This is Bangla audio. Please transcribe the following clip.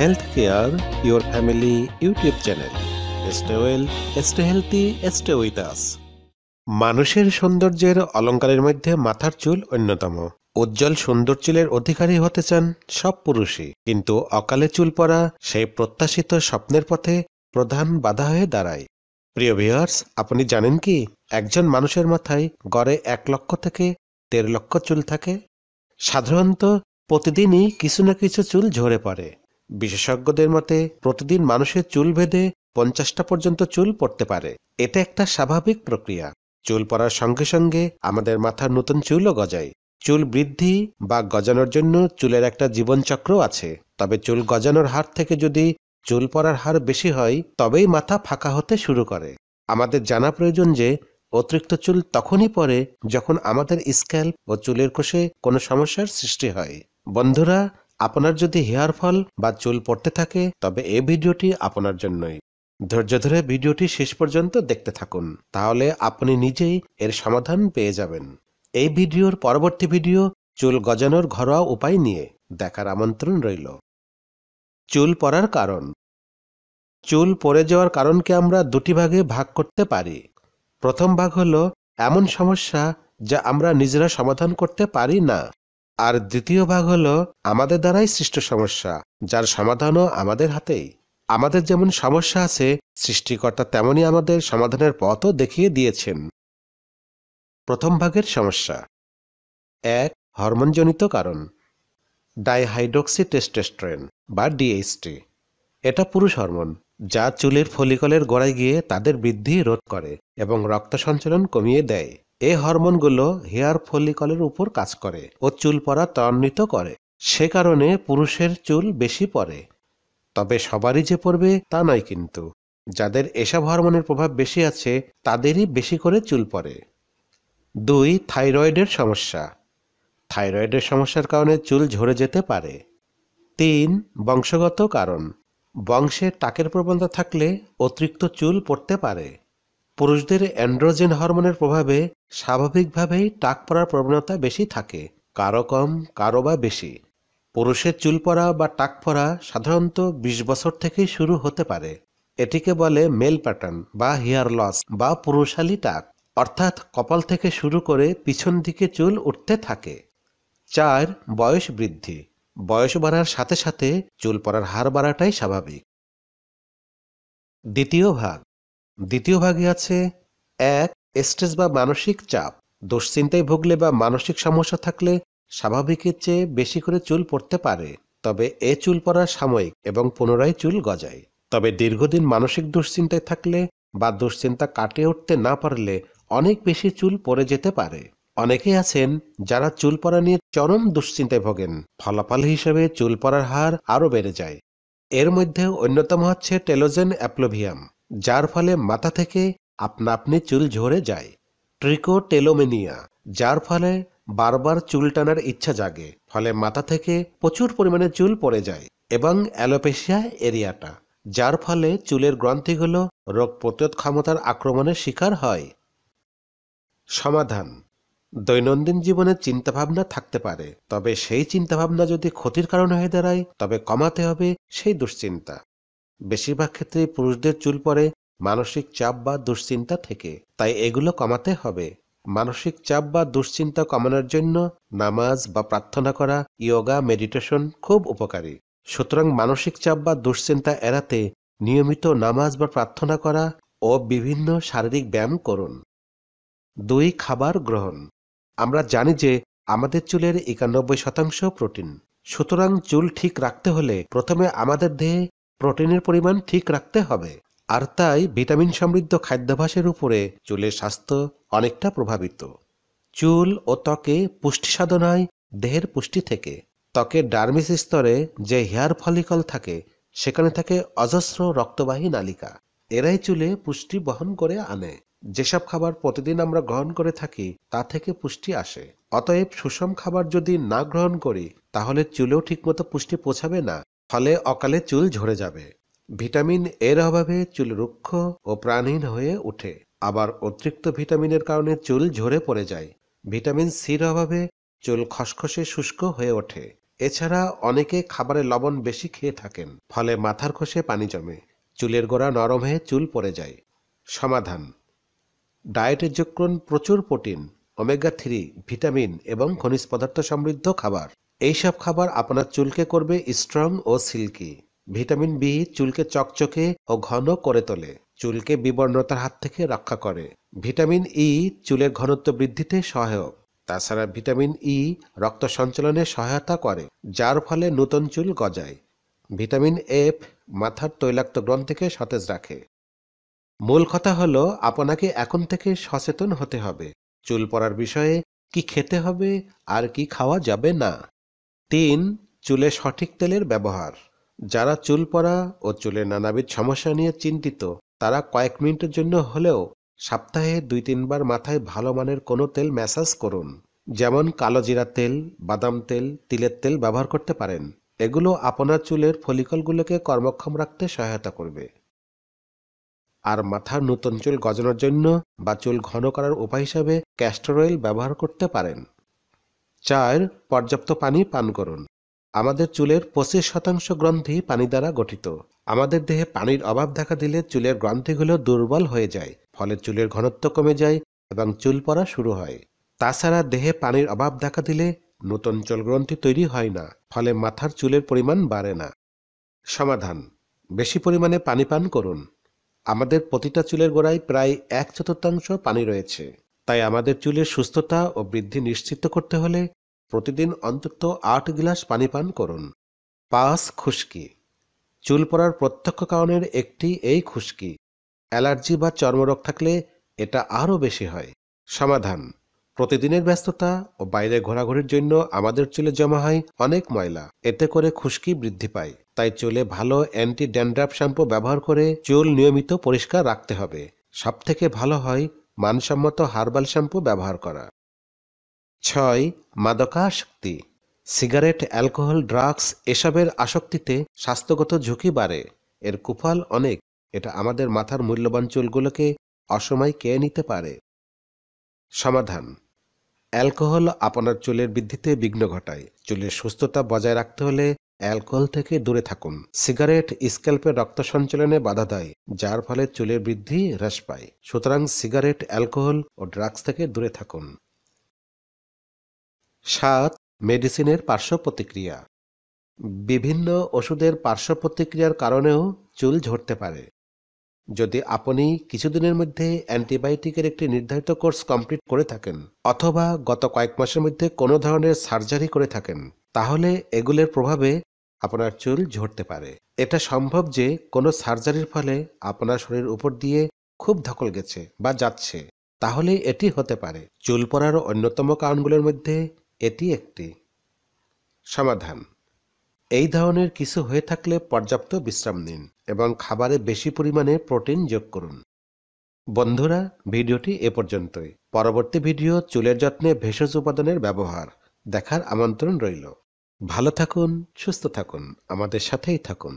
Health care your family YouTube channel. Stay well, stay healthy, stay with us. মানুষের সৌন্দর্যের অলঙ্কারের মধ্যে মাথার চুল অন্যতম। উজ্জ্বল সুন্দর চুলের অধিকারী হতে চান সব পুরুষই, কিন্তু অকালে চুল পড়া সেই প্রত্যাশিত স্বপ্নের পথে প্রধান বাধা হয়ে দাঁড়ায়। প্রিয় ভিউয়ার্স, আপনি জানেন কি একজন মানুষের মাথায় গড়ে 1 লক্ষ থেকে 1.5 লক্ষ চুল থাকে। সাধারণত প্রতিদিনই কিছু না কিছু চুল ঝরে পড়ে। বিশেষজ্ঞদের মতে প্রতিদিন মানুষের চুল ভেদে 50টা পর্যন্ত চুল পড়তে পারে। এটা একটা স্বাভাবিক প্রক্রিয়া। চুল পড়ার সঙ্গে সঙ্গে আমাদের মাথার নতুন চুলও গজায়। চুল বৃদ্ধি বা গজানোর জন্য চুলের একটা জীবনচক্র আছে। তবে চুল গজানোর হার থেকে যদি চুল পড়ার হার বেশি হয়, তবেই মাথা ফাঁকা হতে শুরু করে। আমাদের জানা প্রয়োজন যে অতিরিক্ত চুল তখনই পড়ে যখন আমাদের স্ক্যাল্প ও চুলের কোষে কোনো সমস্যার সৃষ্টি হয়। বন্ধুরা, আপনার যদি হেয়ার ফল বা চুল পড়তে থাকে, তবে এই ভিডিওটি আপনার জন্যই। ধৈর্য ধরে ভিডিওটি শেষ পর্যন্ত দেখতে থাকুন, তাহলে আপনি নিজেই এর সমাধান পেয়ে যাবেন। এই ভিডিওর পরবর্তী ভিডিও চুল গজানোর ঘরোয়া উপায় নিয়ে দেখার আমন্ত্রণ রইল। চুল পড়ার কারণ। চুল পড়ে যাওয়ার কারণকে আমরা দুটি ভাগে ভাগ করতে পারি। প্রথম ভাগ হলো এমন সমস্যা যা আমরা নিজেরা সমাধান করতে পারি না, আর দ্বিতীয় ভাগ হলো আমাদের দ্বারাই সৃষ্ট সমস্যা, যার সমাধানও আমাদের হাতেই। আমাদের যেমন সমস্যা আছে, সৃষ্টিকর্তা তেমনি আমাদের সমাধানের পথও দেখিয়ে দিয়েছেন। প্রথম ভাগের সমস্যা। 1. হরমোনজনিত কারণ। ডাইহাইড্রোক্সি টেস্টোস্টেরন বা ডিএইচটি। এটা পুরুষ হরমোন, যা চুলের ফলিকলের গোড়ায় গিয়ে তাদের বৃদ্ধি রোধ করে এবং রক্ত সঞ্চালন কমিয়ে দেয়। এই হরমোনগুলো হেয়ার ফলিকলের উপর কাজ করে ও চুল পড়া ত্বরান্বিত করে। সে কারণে পুরুষের চুল বেশি পড়ে। তবে সবারই যে পড়বে তা নয়, কিন্তু যাদের এসব হরমোনের প্রভাব বেশি আছে তাদেরই বেশি করে চুল পড়ে। 2. থাইরয়েডের সমস্যা। থাইরয়েডের সমস্যার কারণে চুল ঝরে যেতে পারে। 3. বংশগত কারণ। বংশে টাকের প্রবণতা থাকলে অতিরিক্ত চুল পড়তে পারে। পুরুষদের অ্যান্ড্রোজেন হরমোনের প্রভাবে স্বাভাবিকভাবেই টাক পড়ার প্রবণতা বেশি থাকে, কারো কম কারো বা বেশি। পুরুষের চুল পড়া বা টাক পড়া সাধারণত 20 বছর থেকেই শুরু হতে পারে। এটিকে বলে মেল প্যাটার্ন বা হেয়ার লস বা পুরুষালী টাক, অর্থাৎ কপাল থেকে শুরু করে পিছন দিকে চুল উঠতে থাকে। 4. বয়স বৃদ্ধি। বয়স বাড়ার সাথে সাথে চুল পড়ার হার বাড়াটাই স্বাভাবিক। দ্বিতীয় ভাগ। দ্বিতীয় ভাগে আছে 1. স্ট্রেস বা মানসিক চাপ। দুশ্চিন্তায় ভুগলে বা মানসিক সমস্যা থাকলে স্বাভাবিকের চেয়ে বেশি করে চুল পড়তে পারে। তবে এ চুল পড়া সাময়িক এবং পুনরায় চুল গজায়। তবে দীর্ঘদিন মানসিক দুশ্চিন্তায় থাকলে বা দুশ্চিন্তা কাটিয়ে উঠতে না পারলে অনেক বেশি চুল পড়ে যেতে পারে। অনেকেই আছেন যারা চুল পড়া নিয়ে চরম দুশ্চিন্তায় ভোগেন। ফলাফল হিসেবে চুল পড়ার হার আরও বেড়ে যায়। এর মধ্যে অন্যতম হচ্ছে টেলোজেন অ্যাপ্লোভিয়াম, যার ফলে মাথা থেকে আপনা আপনি চুল ঝরে যায়। ট্রিকোটেলোমেনিয়া, যার ফলে বারবার চুল টানার ইচ্ছা জাগে, ফলে মাথা থেকে প্রচুর পরিমাণে চুল পড়ে যায়। এবং অ্যালোপেশিয়া এরিয়াটা, যার ফলে চুলের গ্রন্থিগুলো রোগ প্রতিরোধ ক্ষমতার আক্রমণের শিকার হয়। সমাধান। দৈনন্দিন জীবনে চিন্তাভাবনা থাকতে পারে, তবে সেই চিন্তাভাবনা যদি ক্ষতির কারণ হয়ে দাঁড়ায়, তবে কমাতে হবে সেই দুশ্চিন্তা। বেশিরভাগ ক্ষেত্রে পুরুষদের চুল পড়ে মানসিক চাপ বা দুশ্চিন্তা থেকে, তাই এগুলো কমাতে হবে। মানসিক চাপ বা দুশ্চিন্তা কমানোর জন্য নামাজ বা প্রার্থনা করা, ইয়োগা, মেডিটেশন খুব উপকারী। সুতরাং মানসিক চাপ বা দুশ্চিন্তা এড়াতে নিয়মিত নামাজ বা প্রার্থনা করা ও বিভিন্ন শারীরিক ব্যায়াম করুন। 2. খাবার গ্রহণ। আমরা জানি যে আমাদের চুলের 91% প্রোটিন। সুতরাং চুল ঠিক রাখতে হলে প্রথমে আমাদের দেহে প্রোটিনের পরিমাণ ঠিক রাখতে হবে। আর তাই ভিটামিন সমৃদ্ধ খাদ্যাভ্যাসের উপরে চুলের স্বাস্থ্য অনেকটা প্রভাবিত। চুল ও ত্বকে পুষ্টি সাধনায় দেহের পুষ্টি থেকে। ত্বকের ডার্মিস স্তরে যে হেয়ার ফলিকল থাকে, সেখানে থাকে অজস্র রক্তবাহী নালিকা। এরাই চুলে পুষ্টি বহন করে আনে। যেসব খাবার প্রতিদিন আমরা গ্রহণ করে থাকি তা থেকে পুষ্টি আসে। অতএব সুষম খাবার যদি না গ্রহণ করি, তাহলে চুলেও ঠিকমতো পুষ্টি পৌঁছাবে না, ফলে অকালে চুল ঝরে যাবে। ভিটামিন এর অভাবে চুল রুক্ষ ও প্রাণহীন হয়ে ওঠে। আবার অতিরিক্ত ভিটামিনের কারণে চুল ঝরে পড়ে যায়। ভিটামিন সির অভাবে চুল খসখসে শুষ্ক হয়ে ওঠে। এছাড়া অনেকে খাবারে লবণ বেশি খেয়ে থাকেন, ফলে মাথার খোসে পানি জমে, চুলের গোড়া নরম হয়ে চুল পড়ে যায়। সমাধান: ডায়েটে যোগ করুন প্রচুর প্রোটিন, ওমেগা-3, ভিটামিন এবং খনিজ পদার্থ সমৃদ্ধ খাবার। এইসব খাবার আপনার চুলকে করবে স্ট্রং ও সিল্কি। ভিটামিন বি চুলকে চকচকে ও ঘন করে তোলে, চুলকে বিবর্ণতার হাত থেকে রক্ষা করে। ভিটামিন ই চুলের ঘনত্ব বৃদ্ধিতে সহায়ক। তাছাড়া ভিটামিন ই রক্ত সঞ্চালনে সহায়তা করে, যার ফলে নতুন চুল গজায়। ভিটামিন এফ মাথার তৈলাক্ত গ্রন্থিকে সতেজ রাখে। মূল কথা হলো, আপনাকে এখন থেকে সচেতন হতে হবে চুল পড়ার বিষয়ে, কি খেতে হবে আর কি খাওয়া যাবে না। 3. চুলে সঠিক তেলের ব্যবহার। যারা চুল পড়া ও চুলের নানাবিধ সমস্যা নিয়ে চিন্তিত, তারা কয়েক মিনিটের জন্য হলেও সপ্তাহে 2-3 বার মাথায় ভালো মানের কোনো তেল ম্যাসাজ করুন। যেমন কালো জিরা তেল, বাদাম তেল, তিলের তেল ব্যবহার করতে পারেন। এগুলো আপনার চুলের ফলিকলগুলোকে কর্মক্ষম রাখতে সহায়তা করবে। আর মাথার নতুন চুল গজানোর জন্য বা চুল ঘন করার উপায় হিসাবে ক্যাস্টর অয়েল ব্যবহার করতে পারেন। 4. পর্যাপ্ত পানি পান করুন। আমাদের চুলের 25% গ্রন্থি পানি দ্বারা গঠিত। আমাদের দেহে পানির অভাব দেখা দিলে চুলের গ্রন্থিগুলো দুর্বল হয়ে যায়, ফলে চুলের ঘনত্ব কমে যায় এবং চুল পড়া শুরু হয়। তাছাড়া দেহে পানির অভাব দেখা দিলে নতুন চুল গ্রন্থি তৈরি হয় না, ফলে মাথার চুলের পরিমাণ বাড়ে না। সমাধান: বেশি পরিমাণে পানি পান করুন। আমাদের প্রতিটা চুলের গোড়ায় প্রায় 1/4 পানি রয়েছে, তাই আমাদের চুলের সুস্থতা ও বৃদ্ধি নিশ্চিত করতে হলে প্রতিদিন অন্তত 8 গ্লাস পানি পান করুন। 5. খুশকি। চুল পড়ার প্রত্যক্ষ কারণের একটি এই খুশকি। অ্যালার্জি বা চর্মরোগ থাকলে এটা আরও বেশি হয়। সমাধান: প্রতিদিনের ব্যস্ততা ও বাইরে ঘোরাঘুরির জন্য আমাদের চুলে জমা হয় অনেক ময়লা, এতে করে খুশকি বৃদ্ধি পায়। তাই চুলে ভালো অ্যান্টি ড্যান্ড্রাফ শ্যাম্পু ব্যবহার করে চুল নিয়মিত পরিষ্কার রাখতে হবে। সবথেকে ভালো হয় মানসম্মত হার্বাল শ্যাম্পু ব্যবহার করা। 6. মাদকাসক্তি। সিগারেট, অ্যালকোহল, ড্রাগস এসবের আসক্তিতে স্বাস্থ্যগত ঝুঁকি বাড়ে। এর কুফল অনেক। এটা আমাদের মাথার মূল্যবান চুলগুলোকে অসময় কেড়ে নিতে পারে। সমাধান: অ্যালকোহল আপনার চুলের বৃদ্ধিতে বিঘ্ন ঘটায়। চুলের সুস্থতা বজায় রাখতে হলে অ্যালকোহল থেকে দূরে থাকুন। সিগারেট স্ক্যাল্পের রক্ত সঞ্চালনে বাধা দেয়, যার ফলে চুলের বৃদ্ধি হ্রাস পায়। সুতরাং সিগারেট, অ্যালকোহল ও ড্রাগস থেকে দূরে থাকুন। 7. মেডিসিনের পার্শ্ব প্রতিক্রিয়া। বিভিন্ন ওষুধের পার্শ্ব প্রতিক্রিয়ার কারণেও চুল ঝরতে পারে। যদি আপনি কিছুদিনের মধ্যে অ্যান্টিবায়োটিকের একটি নির্ধারিত কোর্স কমপ্লিট করে থাকেন, অথবা গত কয়েক মাসের মধ্যে কোনো ধরনের সার্জারি করে থাকেন, তাহলে এগুলোর প্রভাবে আপনার চুল ঝরতে পারে। এটা সম্ভব যে কোনো সার্জারির ফলে আপনার শরীরের উপর দিয়ে খুব ধকল গেছে বা যাচ্ছে, তাহলে এটি হতে পারে। চুল পড়ার অন্যতম কারণগুলোর মধ্যে এটি একটি। সমাধান: এই ধরনের কিছু হয়ে থাকলে পর্যাপ্ত বিশ্রাম নিন এবং খাবারে বেশি পরিমাণে প্রোটিন যোগ করুন। বন্ধুরা, ভিডিওটি এ পর্যন্তই। পরবর্তী ভিডিও চুলের যত্নে ভেষজ উপাদানের ব্যবহার দেখার আমন্ত্রণ রইল। ভালো থাকুন, সুস্থ থাকুন, আমাদের সাথেই থাকুন।